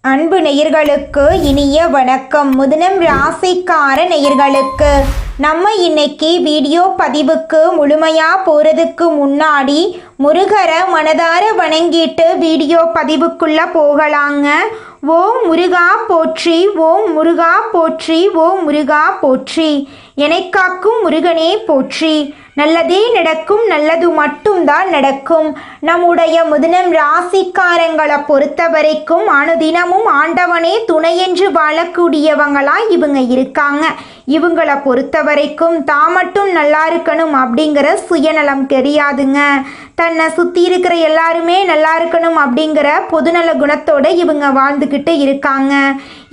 அன்பு நேயர்களுக்கு இனிய வணக்கம். மிதுனம் ராசிக்கார நேயர்களுக்கு நம்ம இன்னைக்கு வீடியோ பதிவுக்கு முழுமையாக போகிறதுக்கு முன்னாடி முருகரை மனதார வணங்கிட்டு வீடியோ பதிவுக்குள்ளே போகலாங்க. ஓம் முருகா போற்றி, ஓம் முருகா போற்றி, ஓம் முருகா போற்றி. எனக்காக்கும் முருகனே போற்றி. நல்லதே நடக்கும், நல்லது மட்டும்தான் நடக்கும். நம்முடைய மிதுனம் ராசிக்காரங்களை பொறுத்த வரைக்கும் அனுதினமும் ஆண்டவனே துணையென்று வாழக்கூடியவங்களா இவங்க இருக்காங்க. இவங்களை பொறுத்த வரைக்கும் தான் மட்டும் நல்லா இருக்கணும் அப்படிங்கிற சுயநலம் தெரியாதுங்க. தன்னை சுற்றி இருக்கிற எல்லாருமே நல்லா இருக்கணும் அப்படிங்கிற பொதுநல குணத்தோடு இவங்க வாழ்ந்துக்கிட்டு இருக்காங்க.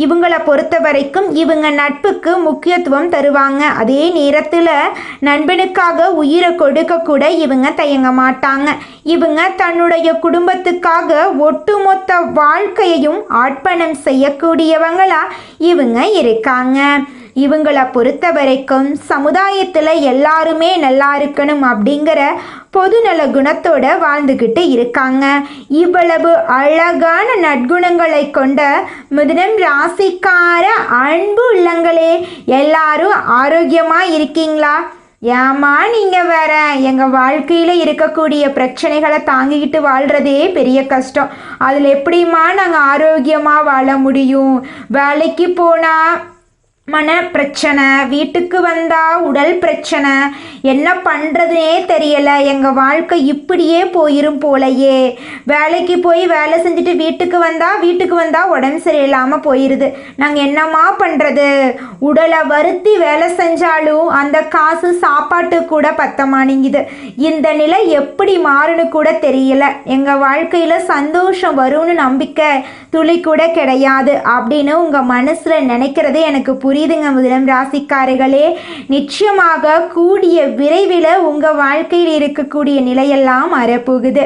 இவங்களை பொறுத்த வரைக்கும் இவங்க நட்புக்கு முக்கியத்துவம் தருவாங்க. அதே நேரத்தில் நண்பனுக்காக உயிரை கொடுக்க கூட இவங்க தயங்க மாட்டாங்க. இவங்க தன்னுடைய குடும்பத்துக்காக ஒட்டுமொத்த வாழ்க்கையையும் அர்ப்பணம் செய்யக்கூடியவங்களா இவங்க இருக்காங்க. இவங்களை பொறுத்த வரைக்கும் சமுதாயத்தில் எல்லாருமே நல்லா இருக்கணும் அப்படிங்கிற பொதுநல குணத்தோட வாழ்ந்துக்கிட்டு இருக்காங்க. இவ்வளவு அழகான நற்குணங்களை கொண்ட மிதுனம் ராசிக்கார அன்பு உள்ளங்களே, எல்லாரும் ஆரோக்கியமாக இருக்கீங்களா? ஏமா நீங்கள் வேற, எங்கள் வாழ்க்கையில் இருக்கக்கூடிய பிரச்சனைகளை தாங்கிக்கிட்டு வாழ்கிறதே பெரிய கஷ்டம். அதில் எப்படிமா நாங்கள் ஆரோக்கியமாக வாழ முடியும்? வேலைக்கு போனால் மன பிரச்சனை, வீட்டுக்கு வந்தால் உடல் பிரச்சனை, என்ன பண்ணுறதுனே தெரியலை. எங்கள் வாழ்க்கை இப்படியே போயிரும் போலையே. வேலைக்கு போய் வேலை செஞ்சுட்டு வீட்டுக்கு வந்தால் உடம்பு சரியில்லாமல் போயிடுது. நாங்கள் என்னம்மா பண்ணுறது? உடலை வருத்தி வேலை செஞ்சாலும் அந்த காசு சாப்பாட்டு கூட பத்த மாட்டேங்குது. இந்த நிலை எப்படி மாறுன்னு கூட தெரியல. எங்கள் வாழ்க்கையில் சந்தோஷம் வரும்னு நம்பிக்கை துளி கூட கிடையாது அப்படின்னு உங்கள் மனசில் நினைக்கிறது எனக்கு புரியுதுங்க. மிதுனம் ராசிக்காரர்களே, நிச்சயமாக கூடிய விரைவில் உங்கள் வாழ்க்கையில் இருக்கக்கூடிய நிலையெல்லாம் மாறப்போகுது.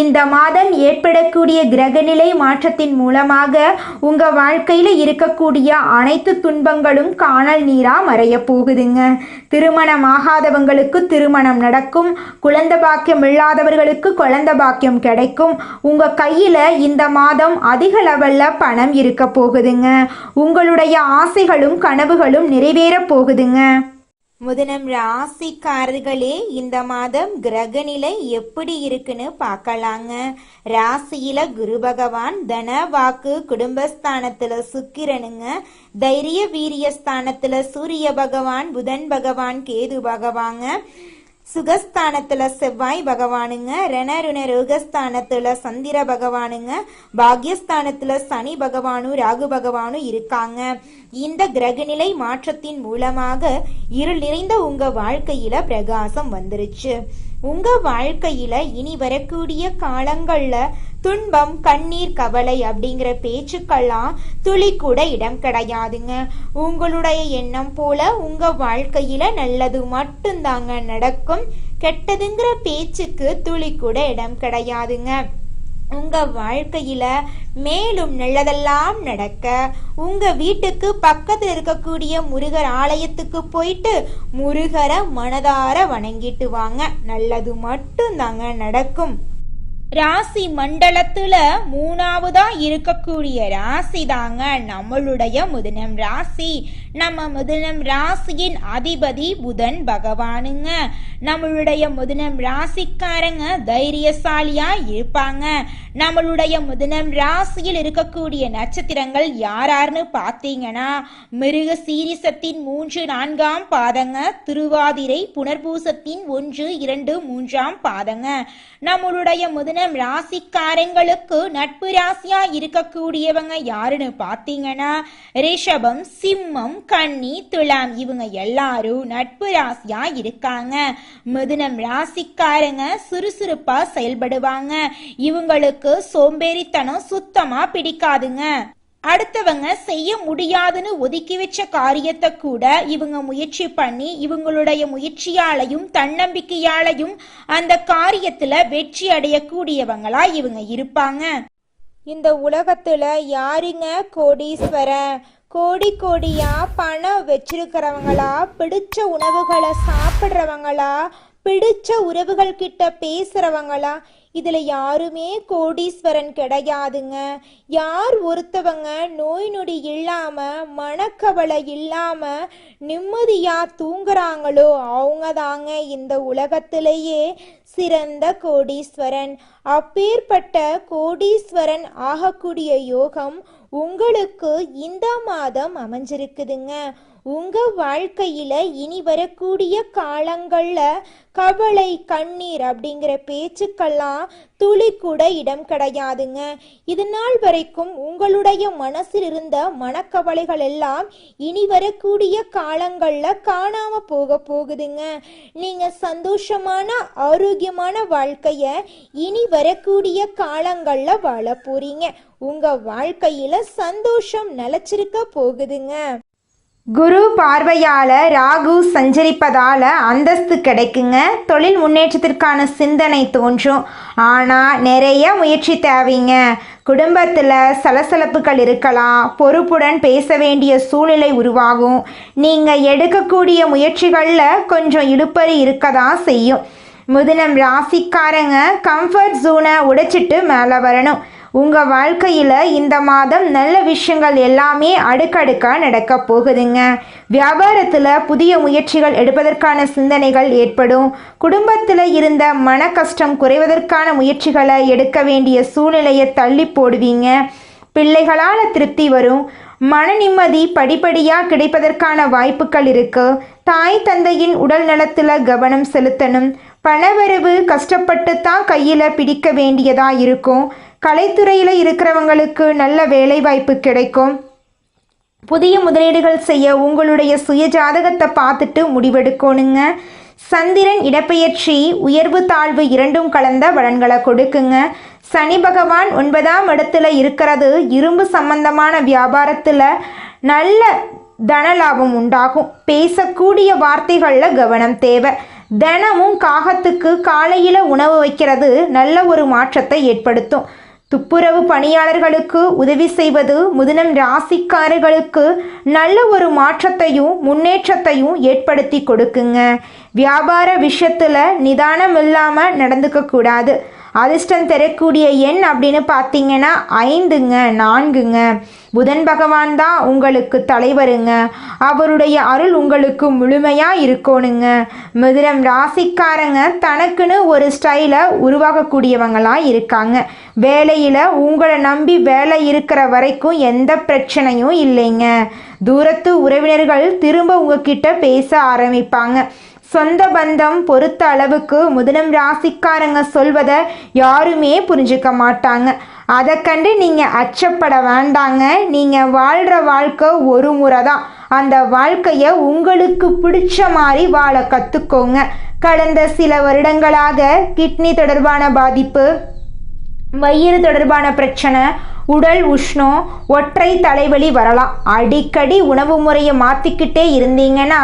இந்த மாதம் ஏற்படக்கூடிய கிரகநிலை மாற்றத்தின் மூலமாக உங்கள் வாழ்க்கையில் இருக்கக்கூடிய அனைத்து துன்பங்களும் காணல் நீராக மறைய போகுதுங்க. திருமணம் ஆகாதவங்களுக்கு திருமணம் நடக்கும். குழந்தை பாக்கியம் இல்லாதவர்களுக்கு குழந்தை பாக்கியம் கிடைக்கும். உங்கள் கையில் இந்த மாதம் அதிக லெவலில் பணம் இருக்க போகுதுங்க. உங்களுடைய ஆசைகளும் கனவுகளும் நிறைவேற போகுதுங்க. மிதுனம் ராசிக்காரர்களே, இந்த மாதம் கிரகநிலை எப்படி இருக்குன்னு பார்க்கலாங்க. ராசியில குரு பகவான், தன வாக்கு குடும்பஸ்தானத்துல சுக்கிரனுங்க, தைரிய வீரிய ஸ்தானத்துல சூரிய பகவான், புதன் பகவான், கேது பகவாங்க, சுகஸ்தானத்துல செவ்வாய் பகவானுங்க, ரணருண ரோகஸ்தானத்துல சந்திர பகவானுங்க, பாக்யஸ்தானத்துல சனி பகவானும் ராகு பகவானும் இருக்காங்க. இந்த கிரகநிலை மாற்றத்தின் மூலமாக இருள் நிறைந்த உங்க வாழ்க்கையில பிரகாசம் வந்துருச்சு. உங்க வாழ்க்கையில இனி வரக்கூடிய காலங்கள்ல துன்பம், கண்ணீர், கவலை அப்படிங்கிற பேச்சுக்கெல்லாம் துளி கூட இடம் கிடையாதுங்க. உங்களுடைய எண்ணம் போல உங்க வாழ்க்கையில நல்லது மட்டும்தாங்க நடக்கும். கெட்டதுங்கிற பேச்சுக்கு துளி கூட இடம் கிடையாதுங்க. உங்க வாழ்க்கையில மேலும் நல்லதெல்லாம் நடக்க உங்க வீட்டுக்கு பக்கத்துல இருக்கக்கூடிய முருகர் ஆலயத்துக்கு போயிட்டு முருகரை மனதார வணங்கிட்டு வாங்க. நல்லது மட்டும்தாங்க நடக்கும். ராசி மண்டலத்துல மூணாவதா இருக்கக்கூடிய ராசி தாங்க நம்மளுடைய மிதுனம் ராசி. நம்ம மிதுனம் ராசியின் அதிபதி புதன் பகவானுங்க. நம்மளுடைய மிதுனம் ராசிக்காரங்க தைரியசாலியா இருப்பாங்க. நம்மளுடைய மிதுனம் ராசியில் இருக்கக்கூடிய நட்சத்திரங்கள் யாரார்னு பார்த்தீங்கன்னா, மிருக சீரிசத்தின் 3, 4ஆம் பாதங்க, திருவாதிரை, புனர்பூசத்தின் 1, 2, 3ஆம் பாதங்க. நம்மளுடைய மிதுனம் ராசிக்காரங்களுக்கு நட்பு ராசியா இருக்கக்கூடியவங்க யாருன்னு பார்த்தீங்கன்னா, ரிஷபம், சிம்மம், கன்னி, துலாம், இவங்க எல்லாரும் நட்பு ராசியா இருக்காங்க. மிதுனம் ராசிக்காரங்க சுறுசுறுப்பா செயல்படுவாங்க. இவங்களுக்கு சோம்பேறித்தனம் சுத்தமா பிடிக்காதுங்க. அடுத்தவங்க செய்ய முடியாதுன்னு ஒதுக்கி வச்ச காரியத்தை கூட இவங்க முயற்சி பண்ணி இவங்களுடைய முயற்சியாலையும் தன்னம்பிக்கையாலையும் அந்த காரியத்துல வெற்றி அடையக்கூடியவங்களா இவங்க இருப்பாங்க. இந்த உலகத்துல யாருங்க கோடீஸ்வரன்? கோடி கோடியா பணம் வச்சிருக்கிறவங்களா, பிடிச்ச உணவுகளை சாப்பிட்றவங்களா, பிடிச்ச உறவுகள் கிட்ட பேசுறவங்களா, இதில் யாருமே கோடீஸ்வரன் கிடையாதுங்க. யார் ஒருத்தவங்க நோய் நொடி இல்லாமல் மனக்கவலை இல்லாமல் நிம்மதியாக தூங்குறாங்களோ அவங்க தாங்க இந்த உலகத்திலேயே சிறந்த கோடீஸ்வரன். அப்பேற்பட்ட கோடீஸ்வரன் ஆகக்கூடிய யோகம் உங்களுக்கு இந்த மாதம் அமைஞ்சிருக்குதுங்க. உங்க வாழ்க்கையில இனி வரக்கூடிய காலங்கள்ல கவலை கண்ணீர் அப்படிங்கிற பேச்சுக்கெல்லாம் துளி கூட இடம் கிடையாதுங்க. இது நாள் வரைக்கும் உங்களுடைய மனசில் இருந்த மனக்கவலைகள் எல்லாம் இனி வரக்கூடிய காலங்கள்ல காணாம போகுதுங்க. நீங்க சந்தோஷமான ஆரோக்கியமான வாழ்க்கைய இனி வரக்கூடிய காலங்கள்ல வாழ போறீங்க. உங்க வாழ்க்கையில சந்தோஷம் நிலைச்சிருக்க போகுதுங்க. குரு பார்வையால் ராகு சஞ்சரிப்பதால் அந்தஸ்து கிடைக்குங்க. தொழில் முன்னேற்றத்திற்கான சிந்தனை தோன்றும். ஆனால் நிறைய முயற்சி தேவைங்க. குடும்பத்தில் சலசலப்புகள் இருக்கலாம். பொறுப்புடன் பேச வேண்டிய சூழ்நிலை உருவாகும். நீங்கள் எடுக்கக்கூடிய முயற்சிகளில் கொஞ்சம் இழுபறி இருக்க தான் செய்யும். மிதுனம் ராசிக்காரங்க கம்ஃபர்ட் ஜோனை உடைச்சிட்டு மேலே வரணும். உங்கள் வாழ்க்கையில் இந்த மாதம் நல்ல விஷயங்கள் எல்லாமே அடுக்கடுக்காக நடக்க போகுதுங்க. வியாபாரத்தில் புதிய முயற்சிகள் எடுப்பதற்கான சிந்தனைகள் ஏற்படும். குடும்பத்தில் இருந்த மன கஷ்டம் குறைவதற்கான முயற்சிகளை எடுக்க வேண்டிய சூழ்நிலையை தள்ளி போடுவீங்க. பிள்ளைகளால் திருப்தி வரும். மன நிம்மதி படிப்படியாக கிடைப்பதற்கான வாய்ப்புகள் இருக்குது. தாய் தந்தையின் உடல் நலத்தில் கவனம் செலுத்தணும். பணவரவு கஷ்டப்பட்டு தான் கையில் பிடிக்க வேண்டியதாக இருக்கும். கலைத்துறையில் இருக்கிறவங்களுக்கு நல்ல வேலை வாய்ப்பு கிடைக்கும். புதிய முதலீடுகள் செய்ய உங்களுடைய சுய ஜாதகத்தை பார்த்துட்டு முடிவெடுக்கணுங்க. சந்திரன் இடப்பெயர்ச்சி உயர்வு தாழ்வு இரண்டும் கலந்த பலன்களை கொடுக்குங்க. சனி பகவான் 9ஆம் இடத்துல இருக்கிறது இரும்பு சம்பந்தமான வியாபாரத்தில் நல்ல தனலாபம் உண்டாகும். பேசக்கூடிய வார்த்தைகளில் கவனம் தேவை. தினமும் காகத்துக்கு காலையில் உணவு வைக்கிறது நல்ல ஒரு மாற்றத்தை ஏற்படுத்தும். துப்புரவு பணியாளர்களுக்கு உதவி செய்வது மிதுனம் ராசிக்காரர்களுக்கு நல்ல ஒரு மாற்றத்தையும் முன்னேற்றத்தையும் ஏற்படுத்தி கொடுக்குங்க. வியாபார விஷயத்தில் நிதானம் இல்லாமல் நடந்துக்க கூடாது. அதிர்ஷ்டம் தரக்கூடிய எண் அப்படின்னு பார்த்தீங்கன்னா 5ங்க 4ங்க. புதன் பகவான் தான் உங்களுக்கு தலைவருங்க. அவருடைய அருள் உங்களுக்கு முழுமையாக இருக்கணுங்க. மிதுனம் ராசிக்காரங்க தனக்குன்னு ஒரு ஸ்டைலை உருவாக்கக்கூடியவங்களாக இருக்காங்க. வேலையில் உங்களை நம்பி வேலை இருக்கிற வரைக்கும் எந்த பிரச்சனையும் இல்லைங்க. தூரத்து உறவினர்கள் திரும்ப உங்ககிட்ட பேச ஆரம்பிப்பாங்க. சொந்த பந்தம் பொறுத்த அளவுக்கு மிதுனம் ராசிக்காரங்க சொல்வதை யாருமே புரிஞ்சுக்க மாட்டாங்க. அதை கண்டு நீங்கள் அச்சப்பட வேண்டாங்க. நீங்கள் வாழ்கிற வாழ்க்கை ஒரு முறை தான். அந்த வாழ்க்கையை உங்களுக்கு பிடிச்ச மாதிரி வாழ கற்றுக்கோங்க. கடந்த சில வருடங்களாக கிட்னி தொடர்பான பாதிப்பு, வயிறு தொடர்பான பிரச்சனை, உடல் உஷ்ணம், ஒற்றை தலைவலி வரலாம். அடிக்கடி உணவு முறையை மாற்றிக்கிட்டே இருந்தீங்கன்னா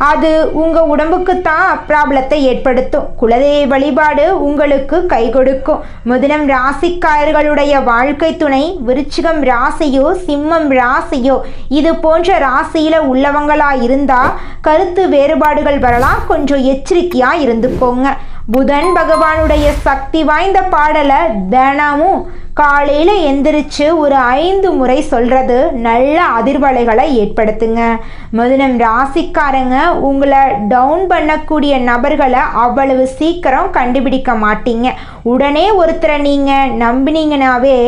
அது உங்கள் உடம்புக்கு தான் ப்ராப்ளத்தை ஏற்படுத்தும். குலதெய்வ வழிபாடு உங்களுக்கு கை கொடுக்கும். மிதுனம் ராசிக்காரர்களுடைய வாழ்க்கை துணை விருச்சிகம் ராசியோ சிம்மம் ராசியோ இது போன்ற ராசியில் உள்ளவங்களாக இருந்தால் கருத்து வேறுபாடுகள் வரலாம். கொஞ்சம் எச்சரிக்கையாக இருந்துக்கோங்க. புதன் பகவானுடைய சக்தி வாய்ந்த பாடலை தினமும் காலையில் எந்திரிச்சு ஒரு 5 முறை சொல்கிறது நல்ல அதிர்வலைகளை ஏற்படுத்துங்க. மிதுனம் ராசிக்காரங்க உங்களை டவுன் பண்ணக்கூடிய நபர்களை அவ்வளவு சீக்கிரம் கண்டுபிடிக்க மாட்டீங்க. உடனே ஒருத்தரை நீங்கள் நம்பினீங்கனாவே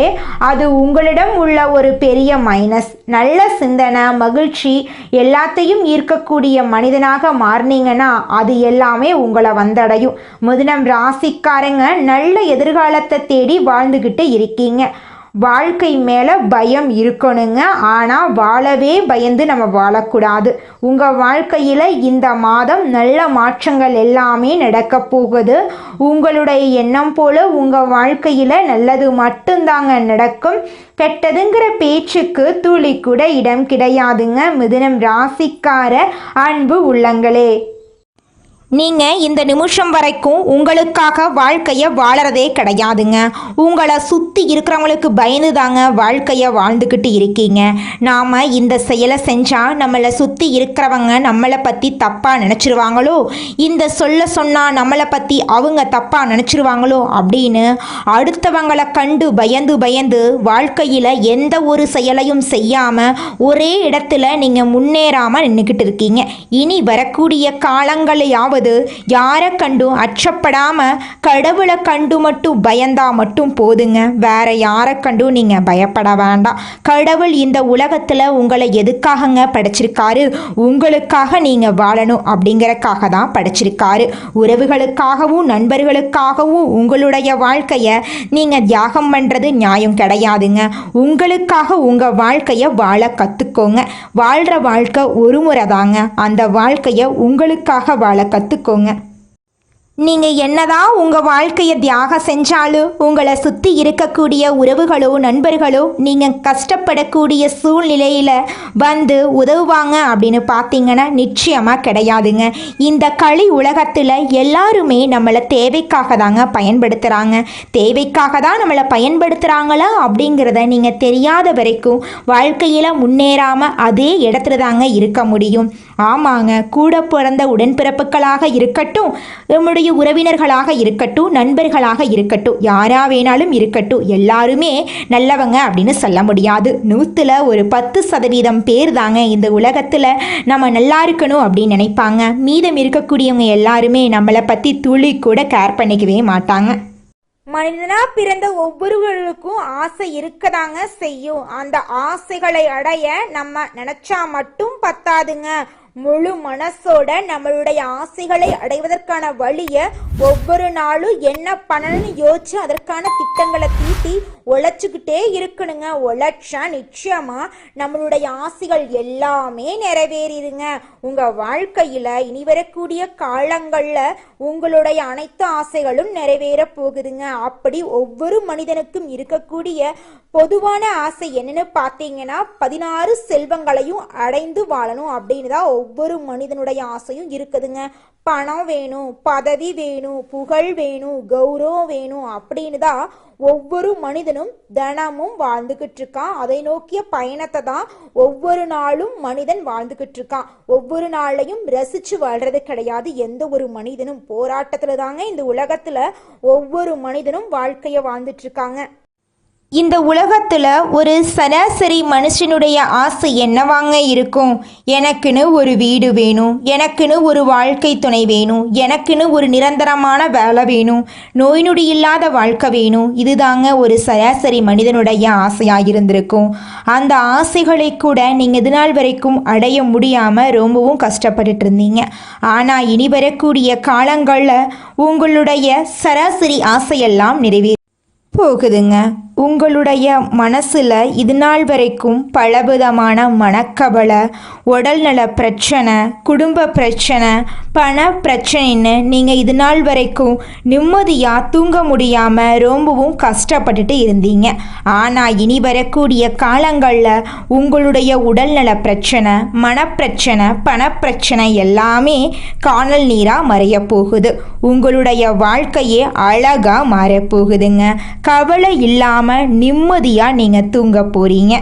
அது உங்களிடம் உள்ள ஒரு பெரிய மைனஸ். நல்ல சிந்தனை மகிழ்ச்சி எல்லாத்தையும் ஈர்க்கக்கூடிய மனிதனாக மாறினீங்கன்னா அது எல்லாமே உங்களை வந்தடையும். மிதுனம் ராசிக்காரங்க நல்ல எதிர்காலத்தை தேடி வாழ்ந்துக்கிட்டு இருக்கீங்க. வாழ்க்கை மேலே பயம் இருக்கணுங்க. ஆனால் வாழவே பயந்து நம்ம வாழக்கூடாது. உங்கள் வாழ்க்கையில் இந்த மாதம் நல்ல மாற்றங்கள் எல்லாமே நடக்க போகுது. உங்களுடைய எண்ணம் போல் உங்கள் வாழ்க்கையில் நல்லது மட்டும்தாங்க நடக்கும். கெட்டதுங்கிற பேச்சுக்கு துளி கூட இடம் கிடையாதுங்க. மிதுனம் ராசிக்கார அன்பு உள்ளங்களே, நீங்கள் இந்த நிமிஷம் வரைக்கும் உங்களுக்காக வாழ்க்கையை வாழறதே கிடையாதுங்க. உங்களை சுற்றி இருக்கிறவங்களுக்கு பயந்து தாங்க வாழ்க்கையை வாழ்ந்துக்கிட்டு இருக்கீங்க. நாம் இந்த செயலை செஞ்சால் நம்மளை சுற்றி இருக்கிறவங்க நம்மளை பற்றி தப்பாக நினச்சிருவாங்களோ, இந்த சொன்னால் நம்மளை பற்றி அவங்க தப்பாக நினச்சிருவாங்களோ அப்படின்னு அடுத்தவங்களை கண்டு பயந்து வாழ்க்கையில் எந்த ஒரு செயலையும் செய்யாமல் ஒரே இடத்துல நீங்கள் முன்னேறாமல் நின்றுக்கிட்டு இருக்கீங்க. இனி வரக்கூடிய காலங்களையாவது யாரை கண்டும் அச்சப்படாம கடவுளை கண்டு மட்டும் பயந்தா மட்டும் போதுங்க. வேற யாரை கண்டும் நீங்க பயப்பட வேண்டாம். கடவுள் இந்த உலகத்துல உங்களை எதுக்காகங்க படைச்சிருக்காரு? உங்களுக்காக நீங்க வாழணும் அப்படிங்கறக்காக தான் படைச்சிருக்காரு. உறவுகளுக்காகவும் நண்பர்களுக்காகவும் உங்களுடைய வாழ்க்கைய நீங்க தியாகம் பண்றது நியாயம் கிடையாதுங்க. உங்களுக்காக உங்க வாழ்க்கைய வாழ கத்துக்கோங்க. வாழ்ற வாழ்க்கை ஒரு முறை தாங்க. அந்த வாழ்க்கைய உங்களுக்காக வாழ கற்றுக்கோங்க. நீங்கள் என்னதான் உங்கள் வாழ்க்கையை தியாகம் செஞ்சாலும் உங்களை சுற்றி இருக்கக்கூடிய உறவுகளோ நண்பர்களோ நீங்கள் கஷ்டப்படக்கூடிய சூழ்நிலையில் வந்து உதவுவாங்க அப்படின்னு பார்த்தீங்கன்னா நிச்சயமாக கிடையாதுங்க. இந்த களி உலகத்தில் எல்லாருமே நம்மளை தேவைக்காக தாங்க பயன்படுத்துகிறாங்க. தேவைக்காக தான் நம்மளை பயன்படுத்துகிறாங்களா அப்படிங்கிறத நீங்கள் தெரியாத வரைக்கும் வாழ்க்கையில் முன்னேறாமல் அதே இடத்துல தாங்க இருக்க முடியும். ஆமாங்க, கூட பிறந்த உடன்பிறப்புகளாக இருக்கட்டும், நம்முடைய உறவினர்களாக இருக்கட்டும், நண்பர்களாக இருக்கட்டும், யாரா வேணாலும் இருக்கட்டும், எல்லாருமே நல்லவங்க அப்படின்னு சொல்ல முடியாது. 100ல் ஒரு 10% பேர் தாங்க இந்த உலகத்தில் நம்ம நல்லா இருக்கணும் அப்படின்னு நினைப்பாங்க. மீதம் இருக்கக்கூடியவங்க எல்லாருமே நம்மளை பற்றி துளி கூட கேர் பண்ணிக்கவே மாட்டாங்க. மனிதனா பிறந்த ஒவ்வொருவருக்கும் ஆசை இருக்கதாங்க செய்யும். அந்த ஆசைகளை அடைய நம்ம நினைச்சா மட்டும் பத்தாதுங்க. முழு மனசோட நம்மளுடைய ஆசைகளை அடைவதற்கான வழியை ஒவ்வொரு நாளும் என்ன பண்ணணும்னு யோசிச்சு அதற்கான திட்டங்களை தீட்டி உழைச்சிக்கிட்டே இருக்கணுங்க. உழைச்சா நிச்சயமா நம்மளுடைய ஆசைகள் எல்லாமே நிறைவேறிடுங்க. உங்க வாழ்க்கையில இனி வரக்கூடிய காலங்கள்ல உங்களுடைய அனைத்து ஆசைகளும் நிறைவேற போகுதுங்க. அப்படி ஒவ்வொரு மனிதனுக்கும் இருக்கக்கூடிய பொதுவான ஆசை என்னன்னு பார்த்தீங்கன்னா 16 செல்வங்களையும் அடைந்து வாழணும் அப்படின்னு தான் ஒவ்வொரு மனிதனுடைய ஆசையும் இருக்குதுங்க. பணம் வேணும், பதவி வேணும், புகழ் வேணும், கௌரவம் வேணும் அப்படின்னு தான் ஒவ்வொரு மனிதனும் தினமும் வாழ்ந்துகிட்டு இருக்கான். அதை நோக்கிய பயணத்தை தான் ஒவ்வொரு நாளும் மனிதன் வாழ்ந்துகிட்டு இருக்கான். ஒவ்வொரு நாளையும் ரசிச்சு வாழ்றது கிடையாது. எந்த ஒரு மனிதனும் போராட்டத்துல தாங்க இந்த உலகத்துல ஒவ்வொரு மனிதனும் வாழ்க்கைய வாழ்ந்துட்டு இருக்காங்க. இந்த உலகத்தில் ஒரு சராசரி மனுஷனுடைய ஆசை என்னவாங்க இருக்கும்? எனக்குன்னு ஒரு வீடு வேணும், எனக்குன்னு ஒரு வாழ்க்கை துணை வேணும், எனக்குன்னு ஒரு நிரந்தரமான வேலை வேணும், நோய் நொடி இல்லாத வாழ்க்கை வேணும். இதுதாங்க ஒரு சராசரி மனிதனுடைய ஆசையாக இருந்திருக்கும். அந்த ஆசைகளை கூட நீங்கள் இது நாள் வரைக்கும் அடைய முடியாமல் ரொம்பவும் கஷ்டப்பட்டுட்டு இருந்தீங்க. ஆனால் இனி வரக்கூடிய காலங்களில் உங்களுடைய சராசரி ஆசையெல்லாம் நிறைவேறும் போகுதுங்க. உங்களுடைய மனசில் இது நாள் வரைக்கும் பலவிதமான மனக்கவலை, உடல்நல பிரச்சனை, குடும்ப பிரச்சனை, பண பிரச்சனைன்னு நீங்கள் இது நாள் வரைக்கும் நிம்மதியாக தூங்க முடியாமல் ரொம்பவும் கஷ்டப்பட்டுட்டு இருந்தீங்க. ஆனால் இனி வரக்கூடிய காலங்களில் உங்களுடைய உடல்நல பிரச்சனை, மனப்பிரச்சனை, பணப்பிரச்சனை எல்லாமே காணல் நீராக மறைய போகுது. உங்களுடைய வாழ்க்கையே அழகாக மாறப்போகுதுங்க. கவலை இல்லாமல் நிம்மதியாக நீங்கள் தூங்க போகிறீங்க.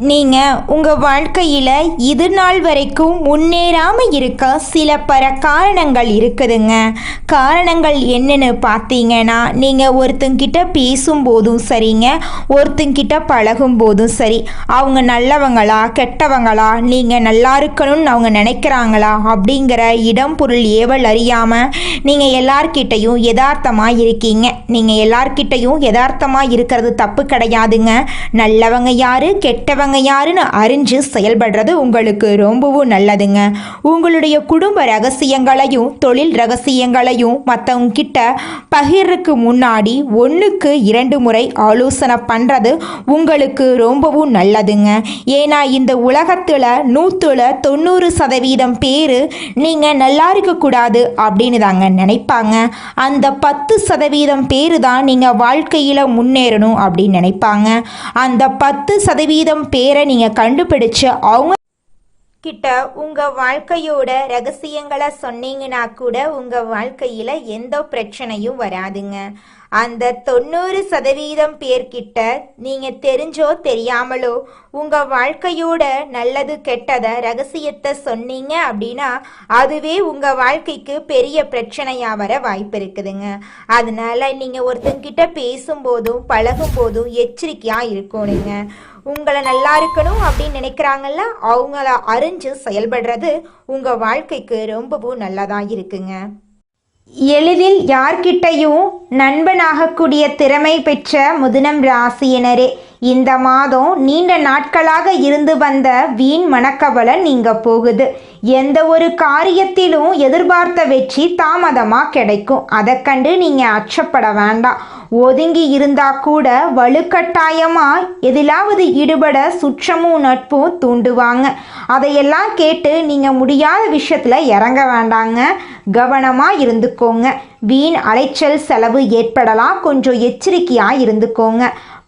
நீங்கள் உங்கள் வாழ்க்கையில் இது நாள் வரைக்கும் முன்னேறாமல் இருக்க சில காரணங்கள் இருக்குதுங்க. காரணங்கள் என்னென்னு பார்த்தீங்கன்னா, நீங்கள் ஒருத்தங்கிட்ட பேசும்போதும் சரிங்க, ஒருத்தங்கிட்ட பழகும் போதும் சரி, அவங்க நல்லவங்களா கெட்டவங்களா, நீங்கள் நல்லா இருக்கணும்னு அவங்க நினைக்கிறாங்களா அப்படிங்கிற இடம் பொருள் ஏவல் அறியாமல் நீங்கள் எல்லார்கிட்டையும் யதார்த்தமாக இருக்கீங்க. நீங்கள் எல்லார்கிட்டையும் யதார்த்தமாக இருக்கிறது தப்பு கிடையாதுங்க. நல்லவங்க யாரு கெட்டவங்க யாருன்னு அறிஞ்சு செயல்படுறது உங்களுக்கு ரொம்பவும் நல்லதுங்க. உங்களுடைய குடும்ப ரகசியங்களையும் தொழில் ரகசியங்களையும் மற்றவங்க கிட்ட பகிர்றதுக்கு முன்னாடி 1க்கு 2 முறை ஆலோசனை பண்ணுறது உங்களுக்கு ரொம்பவும் நல்லதுங்க. ஏன்னா இந்த உலகத்தில் 100ல் 90% பேர் நீங்கள் நல்லா இருக்கக்கூடாது அப்படின்னு தாங்க நினைப்பாங்க. அந்த 10% பேர் தான் நீங்கள் வாழ்க்கையில் முன்னேறணும் அப்படின்னு நினைப்பாங்க. அந்த 10% பேரை நீங்கள் கண்டுபிடிச்சு அவங்க கிட்ட உங்க வாழ்க்கையோட ரகசியங்களை சொன்னீங்கன்னா கூட உங்க வாழ்க்கையில எந்த பிரச்சனையும் வராதுங்க. அந்த 90% பேர்கிட்ட நீங்க தெரிஞ்சோ தெரியாமலோ உங்க வாழ்க்கையோட நல்லது கெட்டத ரகசியத்தை சொன்னீங்க அப்படின்னா அதுவே உங்க வாழ்க்கைக்கு பெரிய பிரச்சனையா வர வாய்ப்பு இருக்குதுங்க. அதனால நீங்க ஒருத்தங்கிட்ட பேசும்போதும் பழகும் போதும் எச்சரிக்கையா இருக்கணுங்க. உங்களை நல்லா இருக்கணும் அப்படின்னு நினைக்கிறாங்கல்ல, அவங்கள அறிஞ்சு செயல்படுறது உங்க வாழ்க்கைக்கு ரொம்பவும் நல்லதா இருக்குங்க. எளிதில் யார்கிட்டையும் நண்பனாகக்கூடிய திறமை பெற்ற மிதுனம் ராசியினரே, இந்த மாதம் நீண்ட நாட்களாக இருந்து வந்த வீண் மனக்கவலை நீங்க போகுது. எந்த ஒரு காரியத்திலும் எதிர்பார்த்த வெற்றி தாமதமாக கிடைக்கும். அதை கண்டு நீங்கள் அச்சப்பட வேண்டாம். ஒதுங்கி இருந்தா கூட வலுக்கட்டாயமாக எதிலாவது ஈடுபட சுற்றமும் நட்பும் தூண்டுவாங்க. அதையெல்லாம் கேட்டு நீங்கள் முடியாத விஷயத்தில் இறங்க வேண்டாங்க. கவனமாக இருந்துக்கோங்க. வீண் அலைச்சல் செலவு ஏற்படலாம். கொஞ்சம் எச்சரிக்கையாக இருந்துக்கோங்க.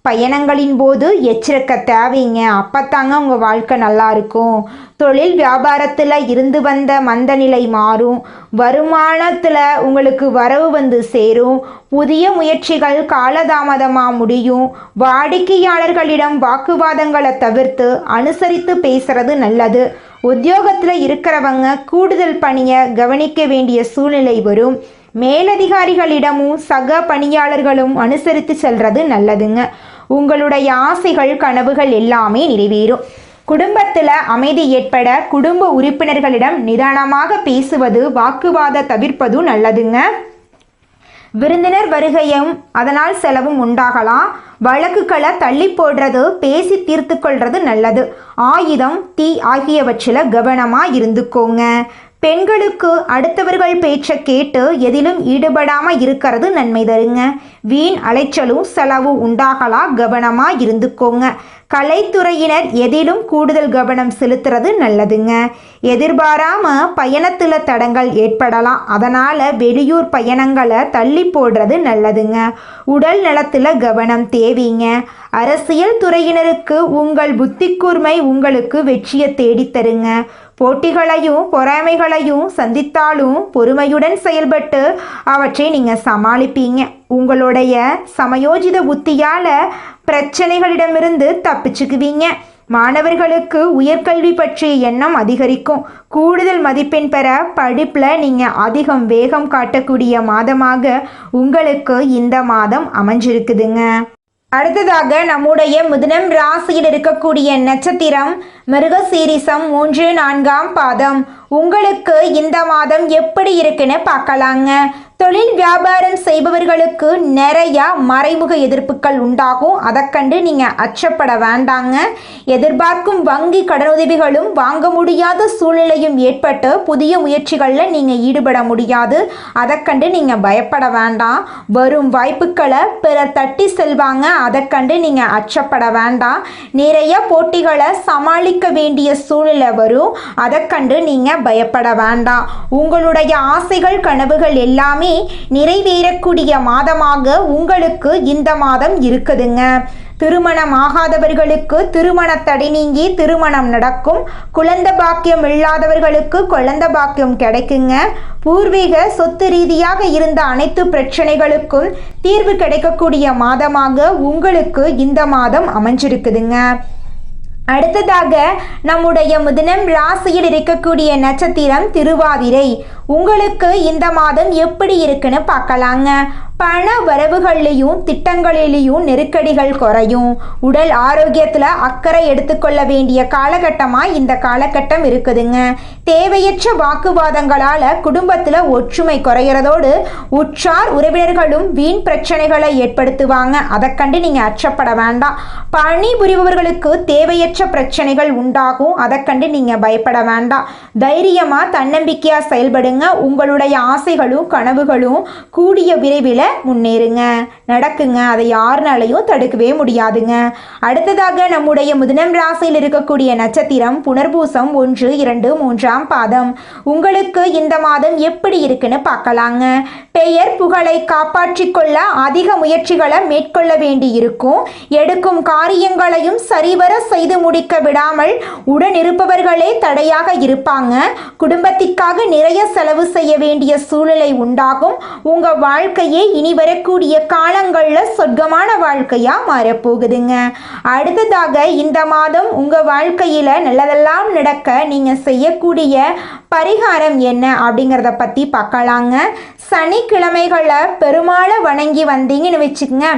பயணங்களின் போது எச்சரிக்கை தேவைங்க. அப்பத்தாங்க உங்கள் வாழ்க்கை நல்லா இருக்கும். தொழில் வியாபாரத்தில் இருந்து வந்த மந்த நிலை மாறும். வருமானத்தில் உங்களுக்கு வரவு வந்து சேரும். புதிய முயற்சிகள் காலதாமதமாக முடியும். வாடிக்கையாளர்களிடம் வாக்குவாதங்களை தவிர்த்து அனுசரித்து பேசுறது நல்லது. உத்தியோகத்தில் இருக்கிறவங்க கூடுதல் பணியை கவனிக்க வேண்டிய சூழ்நிலை வரும். மேலதிகாரிகளிடமும் சக பணியாளர்களும் அனுசரித்து செல்றது நல்லதுங்க. உங்களுடைய ஆசைகள் கனவுகள் எல்லாமே நிறைவேறும். குடும்பத்தில் அமைதி ஏற்பட குடும்ப உறுப்பினர்களிடம் நிதானமாக பேசுவது, வாக்குவாத தவிர்ப்பதும் நல்லதுங்க. விருந்தினர் வருகையும் அதனால் செலவும் உண்டாகலாம். வழக்குகளை தள்ளி போடுறது, பேசி தீர்த்து கொள்வது நல்லது. ஆயுதம், தீ ஆகியவற்றில் கவனமாக இருந்துக்கோங்க. பெண்களுக்கு அடுத்தவர்கள் பேச்சை கேட்டு எதிலும் ஈடுபடாமல் இருக்கிறது நன்மை தருங்க. வீண் அலைச்சலும் செலவு உண்டாகலாம். கவனமாக இருந்துக்கோங்க. கலைத்துறையினர் எதிலும் கூடுதல் கவனம் செலுத்துறது நல்லதுங்க. எதிர்பாராமல் பயணத்தில் தடங்கள் ஏற்படலாம். அதனால் வெளியூர் பயணங்களை தள்ளி போடுறது நல்லதுங்க. உடல் நலத்தில் கவனம் தேவைங்க. அரசியல் துறையினருக்கு உங்கள் புத்தி கூர்மை உங்களுக்கு வெற்றியை தேடித்தருங்க. போட்டிகளையும் பொறாமைகளையும் சந்தித்தாலும் பொறுமையுடன் செயல்பட்டு அவற்றை நீங்கள் சமாளிப்பீங்க. உங்களுடைய சமயோஜித புத்தியால் பிரச்சனைகளிடமிருந்து தப்பிச்சுக்குவீங்க. மாணவர்களுக்கு உயர்கல்வி பற்றிய எண்ணம் அதிகரிக்கும். கூடுதல் மதிப்பெண் பெற படிப்பில் நீங்கள் அதிகம் வேகம் காட்டக்கூடிய மாதமாக உங்களுக்கு இந்த மாதம் அமைஞ்சிருக்குதுங்க. அடுத்ததாக நம்முடைய மிதுனம் ராசியில் இருக்கக்கூடிய நட்சத்திரம் மிருகசீரிசம் 3, 4ஆம் பாதம். உங்களுக்கு இந்த மாதம் எப்படி இருக்குன்னு பார்க்கலாங்க. தொழில் வியாபாரம் செய்பவர்களுக்கு நிறைய மறைமுக எதிர்ப்புகள் உண்டாகும். அதை கண்டு நீங்கள் அச்சப்பட வேண்டாங்க. எதிர்பார்க்கும் வங்கி கடனுதவிகளும் வாங்க முடியாத சூழ்நிலையும் ஏற்பட்டு புதிய முயற்சிகளில் நீங்கள் ஈடுபட முடியாது. அதை கண்டு நீங்கள் பயப்பட வேண்டாம். வரும் வாய்ப்புகளை பிறர் தட்டி செல்வாங்க. அதை கண்டு நீங்கள் அச்சப்பட வேண்டாம். நிறைய போட்டிகளை சமாளிக்க வேண்டிய சூழ்நிலை வரும். அதை கண்டு நீங்கள் பயப்பட வேண்டாம். உங்களுடைய ஆசைகள் கனவுகள் எல்லாமே நிறைவேறக்கூடிய மாதமாக உங்களுக்கு இந்த மாதம் இருக்குதுங்க. திருமணம் ஆகாதவர்களுக்கு திருமண தடை நீங்கி திருமணம் நடக்கும். குழந்தை பாக்கியம் இல்லாதவர்களுக்கு குழந்தை பாக்கியம் கிடைக்குங்க. பூர்வீக சொத்து ரீதியாக இருந்த அனைத்து பிரச்சனைகளுக்கும் தீர்வு கிடைக்கக்கூடிய மாதமாக உங்களுக்கு இந்த மாதம் அமைஞ்சிருக்குதுங்க. அடுத்ததாக நம்முடைய மிதுனம் ராசியில் இருக்கக்கூடிய நட்சத்திரம் திருவாதிரை. உங்களுக்கு இந்த மாதம் எப்படி இருக்குன்னு பார்க்கலாங்க. பண வரவுகள்லையும் திட்டங்களிலையும் நெருக்கடிகள் குறையும். உடல் ஆரோக்கியத்தில் அக்கறை எடுத்துக்கொள்ள வேண்டிய காலகட்டமாக இந்த காலகட்டம் இருக்குதுங்க. தேவையற்ற வாக்குவாதங்களால் குடும்பத்தில் ஒற்றுமை குறைகிறதோடு உற்றார் உறவினர்களும் வீண் பிரச்சனைகளை ஏற்படுத்துவாங்க. அதை கண்டு நீங்கள் அச்சப்பட வேண்டாம். பணி புரிபவர்களுக்கு தேவையற்ற பிரச்சனைகள் உண்டாகும். அதை கண்டு நீங்கள் பயப்பட வேண்டாம். தைரியமாக தன்னம்பிக்கையாக செயல்படுங்க. உங்களுடைய ஆசைகளும் கனவுகளும் கூடிய விரைவில் முன்னேறுங்க, நடக்குங்க. அதை யாருனாலையும் தடுக்கவே முடியாதுங்க. அடுத்ததாக நம்முடைய மிதுனம் ராசியில் இருக்கக்கூடிய நட்சத்திரம் புனர்பூசம் 1, 2, 3ஆம் பாதம். உங்களுக்கு இந்த மாதம் எப்படி இருக்குன்னு பார்க்கலாங்க. பெயர் புகழை காப்பாற்றிக் கொள்ள அதிக முயற்சிகளை மேற்கொள்ள வேண்டியிருக்கும். எடுக்கும் காரியங்களையும் சரிவர செய்து முடிக்க விடாமல் உடனிருப்பவர்களே தடையாக இருப்பாங்க. குடும்பத்திற்காக நிறைய செலவு செய்ய வேண்டிய சூழ்நிலை உண்டாகும். உங்க வாழ்க்கையே இனி வரக்கூடிய காலங்களில் சொர்க்கமான வாழ்க்கையா மாறப்போகுதுங்க. அடுத்ததாக இந்த மாதம் உங்க வாழ்க்கையில நல்லதெல்லாம் நடக்க நீங்க செய்யக்கூடிய பரிகாரம் என்ன அப்படிங்கிறத பற்றி பார்க்கலாங்க. சனிக்கிழமைகளை பெருமாளை வணங்கி வந்தீங்கன்னு வச்சுக்கோங்க,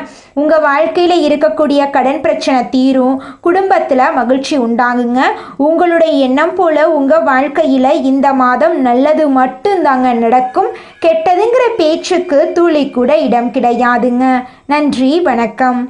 உங்கள் வாழ்க்கையில் இருக்கக்கூடிய கடன் பிரச்சனை தீரும், குடும்பத்தில் மகிழ்ச்சி உண்டாகுங்க. உங்களுடைய எண்ணம் போல் உங்கள் வாழ்க்கையில் இந்த மாதம் நல்லது மட்டும்தாங்க நடக்கும். கெட்டதுங்கிற பேச்சுக்கு துளி கூட இடம் கிடையாதுங்க. நன்றி, வணக்கம்.